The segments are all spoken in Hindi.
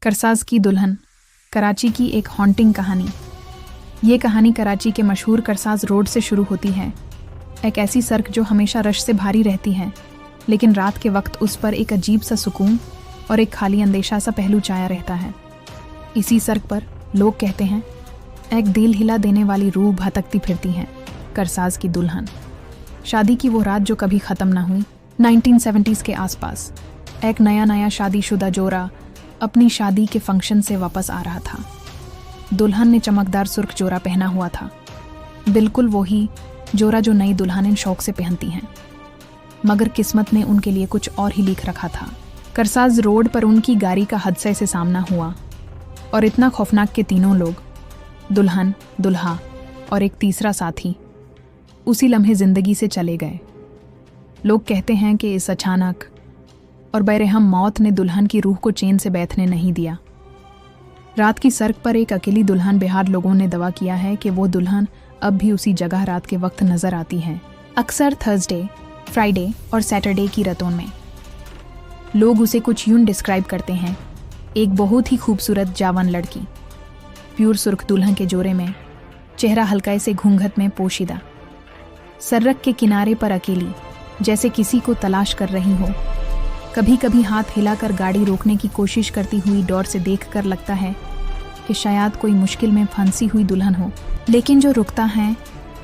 करसाज की दुल्हन, कराची की एक हॉन्टिंग कहानी। ये कहानी कराची के मशहूर करसाज रोड से शुरू होती है। एक ऐसी सड़क जो हमेशा रश से भारी रहती है, लेकिन रात के वक्त उस पर एक अजीब सा सुकून और एक खाली अंदेशा सा पहलू छाया रहता है। इसी सड़क पर लोग कहते हैं एक दिल हिला देने वाली रूह भटकती फिरती है। करसाज की दुल्हन। शादी की वो रात जो कभी ख़त्म ना हुई। 1970s के आसपास एक नया शादीशुदा जोड़ा अपनी शादी के फंक्शन से वापस आ रहा था। दुल्हन ने चमकदार सुर्ख जोड़ा पहना हुआ था, बिल्कुल वही जोड़ा जो नई दुल्हनें शौक से पहनती हैं। मगर किस्मत ने उनके लिए कुछ और ही लिख रखा था। करसाज रोड पर उनकी गाड़ी का हादसे से सामना हुआ और इतना खौफनाक कि तीनों लोग, दुल्हन, दुल्हा और एक तीसरा साथी, उसी लम्हे जिंदगी से चले गए। लोग कहते हैं कि इस अचानक और बेरहम मौत ने दुल्हन की रूह को चैन से बैठने नहीं दिया। रात की सड़क पर एक अकेली दुल्हन बेहाल लोगों ने दावा किया है कि वो दुल्हन अब भी उसी जगह रात के वक्त नजर आती है, अक्सर थर्सडे, फ्राइडे और सैटरडे की रातों में। लोग उसे कुछ यूं डिस्क्राइब करते हैं, एक बहुत ही खूबसूरत जवान लड़की, प्योर सुर्ख दुल्हन के जोड़े में, चेहरा हल्का से घूंघट में पोशीदा, सड़क के किनारे पर अकेली, जैसे किसी को तलाश कर रही हो। कभी कभी हाथ हिलाकर गाड़ी रोकने की कोशिश करती हुई डोर से देखकर लगता है कि शायद कोई मुश्किल में फंसी हुई दुल्हन हो, लेकिन जो रुकता है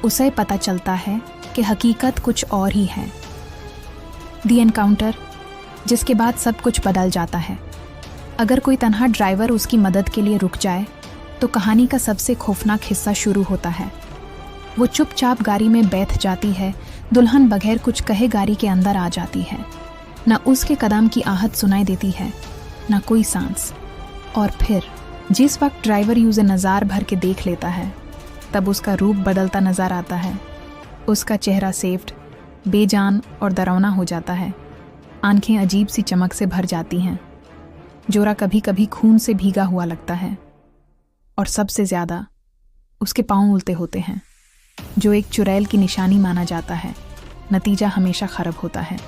उसे पता चलता है कि हकीकत कुछ और ही है। दी एनकाउंटर, जिसके बाद सब कुछ बदल जाता है। अगर कोई तन्हा ड्राइवर उसकी मदद के लिए रुक जाए तो कहानी का सबसे खौफनाक हिस्सा शुरू होता है। वो चुपचाप गाड़ी में बैठ जाती है, दुल्हन बगैर कुछ कहे गाड़ी के अंदर आ जाती है। न उसके कदम की आहट सुनाई देती है, न कोई सांस। और फिर जिस वक्त ड्राइवर उसे नज़ार भर के देख लेता है, तब उसका रूप बदलता नज़र आता है। उसका चेहरा सेफ्ट, बेजान और डरावना हो जाता है। आंखें अजीब सी चमक से भर जाती हैं। जोड़ा कभी कभी खून से भीगा हुआ लगता है। और सबसे ज़्यादा उसके पाँव उल्टे होते हैं, जो एक चुड़ैल की निशानी माना जाता है। नतीजा हमेशा खराब होता है।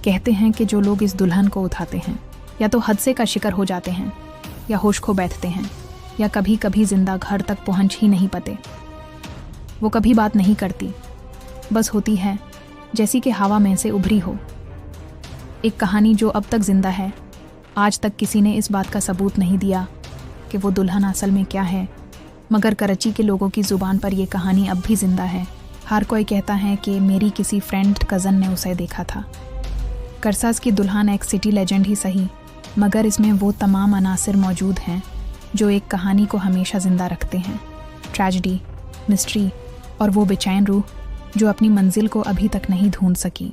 कहते हैं कि जो लोग इस दुल्हन को उठाते हैं या तो हादसे का शिकार हो जाते हैं, या होश खो बैठते हैं, या कभी कभी जिंदा घर तक पहुंच ही नहीं पाते। वो कभी बात नहीं करती, बस होती है जैसी कि हवा में से उभरी हो। एक कहानी जो अब तक जिंदा है। आज तक किसी ने इस बात का सबूत नहीं दिया कि वो दुल्हन असल में क्या है, मगर कराची के लोगों की ज़ुबान पर यह कहानी अब भी जिंदा है। हर कोई कहता है कि मेरी किसी फ्रेंड कज़न ने उसे देखा था। करसाज की दुल्हन एक सिटी लेजेंड ही सही, मगर इसमें वो तमाम अनासिर मौजूद हैं जो एक कहानी को हमेशा ज़िंदा रखते हैं। ट्रेजेडी, मिस्ट्री और वो बेचैन रूह जो अपनी मंजिल को अभी तक नहीं ढूंढ सकी।